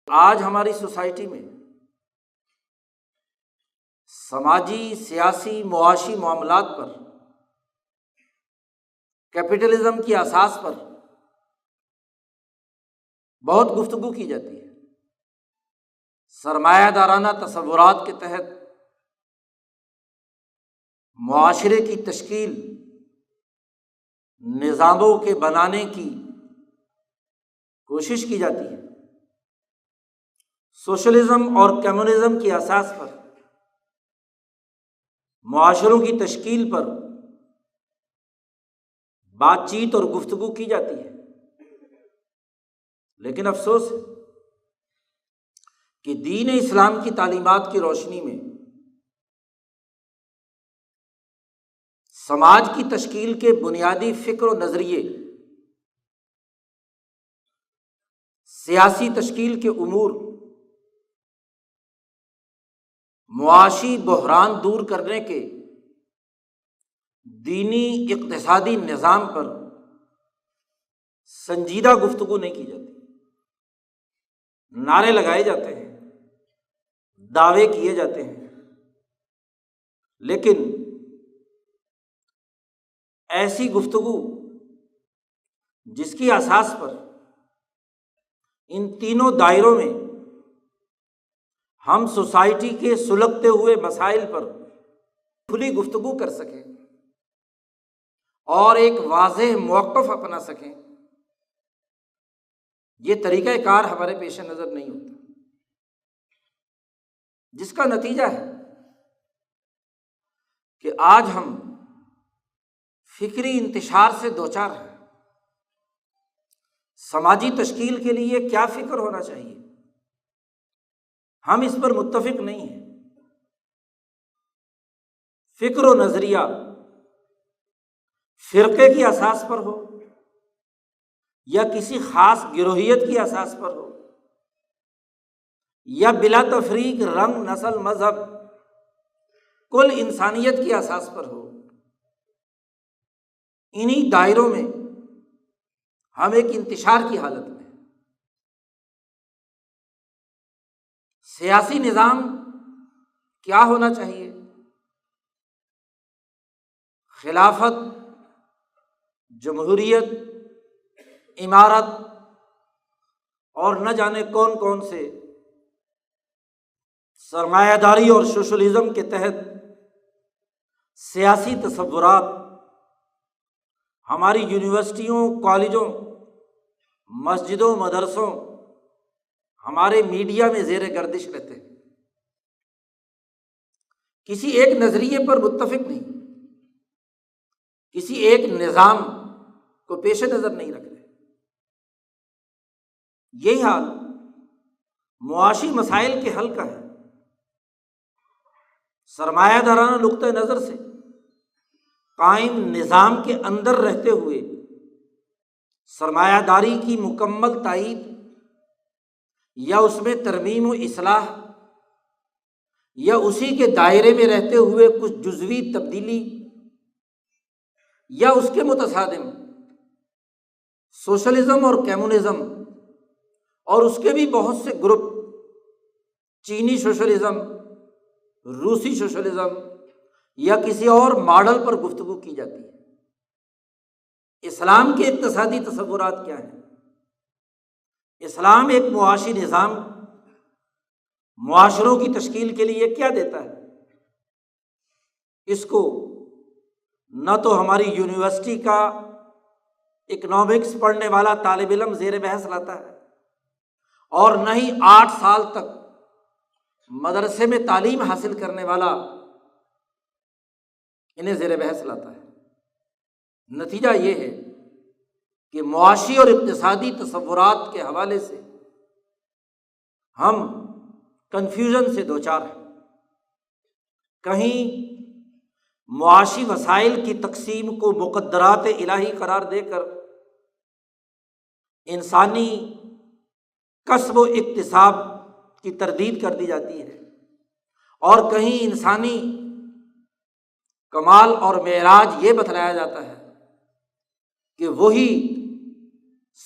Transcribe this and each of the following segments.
آج ہماری سوسائٹی میں سماجی، سیاسی، معاشی معاملات پر کیپٹلزم کی اساس پر بہت گفتگو کی جاتی ہے۔ سرمایہ دارانہ تصورات کے تحت معاشرے کی تشکیل، نظاموں کے بنانے کی کوشش کی جاتی ہے۔ سوشلزم اور کمیونزم کی اساس پر معاشروں کی تشکیل پر بات چیت اور گفتگو کی جاتی ہے، لیکن افسوس ہے کہ دین اسلام کی تعلیمات کی روشنی میں سماج کی تشکیل کے بنیادی فکر و نظریے، سیاسی تشکیل کے امور، معاشی بحران دور کرنے کے دینی اقتصادی نظام پر سنجیدہ گفتگو نہیں کی جاتی۔ نعرے لگائے جاتے ہیں، دعوے کیے جاتے ہیں، لیکن ایسی گفتگو جس کی اساس پر ان تینوں دائروں میں ہم سوسائٹی کے سلگتے ہوئے مسائل پر کھلی گفتگو کر سکیں اور ایک واضح موقف اپنا سکیں، یہ طریقہ کار ہمارے پیش نظر نہیں ہوتا، جس کا نتیجہ ہے کہ آج ہم فکری انتشار سے دوچار ہیں۔ سماجی تشکیل کے لیے کیا فکر ہونا چاہیے، ہم اس پر متفق نہیں ہیں۔ فکر و نظریہ فرقے کی اساس پر ہو یا کسی خاص گروہیت کی اساس پر ہو یا بلا تفریق رنگ، نسل، مذہب، کل انسانیت کی اساس پر ہو، انہی دائروں میں ہم ایک انتشار کی حالت میں۔ سیاسی نظام کیا ہونا چاہیے؟ خلافت، جمہوریت، امارت اور نہ جانے کون کون سے سرمایہ داری اور سوشلزم کے تحت سیاسی تصورات ہماری یونیورسٹیوں، کالجوں، مسجدوں، مدرسوں، ہمارے میڈیا میں زیر گردش رہتے ہیں۔ کسی ایک نظریے پر متفق نہیں، کسی ایک نظام کو پیش نظر نہیں رکھ رہے۔ یہی حال معاشی مسائل کے حل کا ہے۔ سرمایہ دارانہ نقطۂ نظر سے قائم نظام کے اندر رہتے ہوئے سرمایہ داری کی مکمل تائید یا اس میں ترمیم و اصلاح یا اسی کے دائرے میں رہتے ہوئے کچھ جزوی تبدیلی یا اس کے متصادم سوشلزم اور کمیونزم اور اس کے بھی بہت سے گروپ، چینی سوشلزم، روسی سوشلزم یا کسی اور ماڈل پر گفتگو کی جاتی ہے۔ اسلام کے اقتصادی تصورات کیا ہیں؟ اسلام ایک معاشی نظام، معاشروں کی تشکیل کے لیے کیا دیتا ہے؟ اس کو نہ تو ہماری یونیورسٹی کا اکنامکس پڑھنے والا طالب علم زیر بحث لاتا ہے اور نہ ہی 8 سال تک مدرسے میں تعلیم حاصل کرنے والا انہیں زیر بحث لاتا ہے۔ نتیجہ یہ ہے کہ معاشی اور اقتصادی تصورات کے حوالے سے ہم کنفیوژن سے دوچار ہیں۔ کہیں معاشی وسائل کی تقسیم کو مقدرات الہی قرار دے کر انسانی کسب و اکتساب کی تردید کر دی جاتی ہے، اور کہیں انسانی کمال اور معراج یہ بتلایا جاتا ہے کہ وہی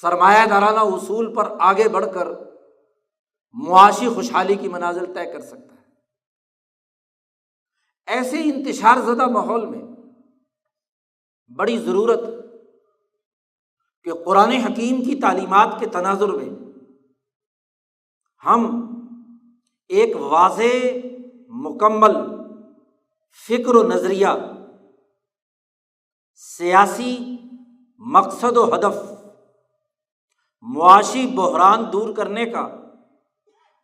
سرمایہ دارانہ اصول پر آگے بڑھ کر معاشی خوشحالی کی منازل طے کر سکتا ہے۔ ایسے انتشار زدہ ماحول میں بڑی ضرورت کہ قرآن حکیم کی تعلیمات کے تناظر میں ہم ایک واضح مکمل فکر و نظریہ، سیاسی مقصد و ہدف، معاشی بحران دور کرنے کا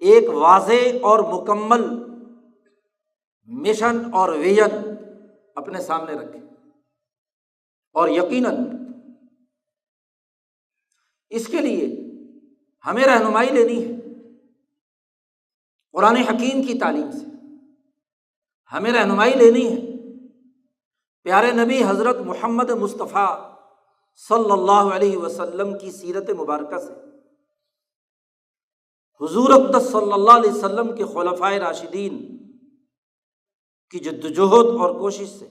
ایک واضح اور مکمل مشن اور ویژن اپنے سامنے رکھیں، اور یقیناً اس کے لیے ہمیں رہنمائی لینی ہے قرآن حکیم کی تعلیم سے، ہمیں رہنمائی لینی ہے پیارے نبی حضرت محمد مصطفیٰ صلی اللہ علیہ وسلم کی سیرت مبارکہ سے، حضور اقدس صلی اللہ علیہ وسلم کے خلفائے راشدین کی جدوجہد اور کوشش سے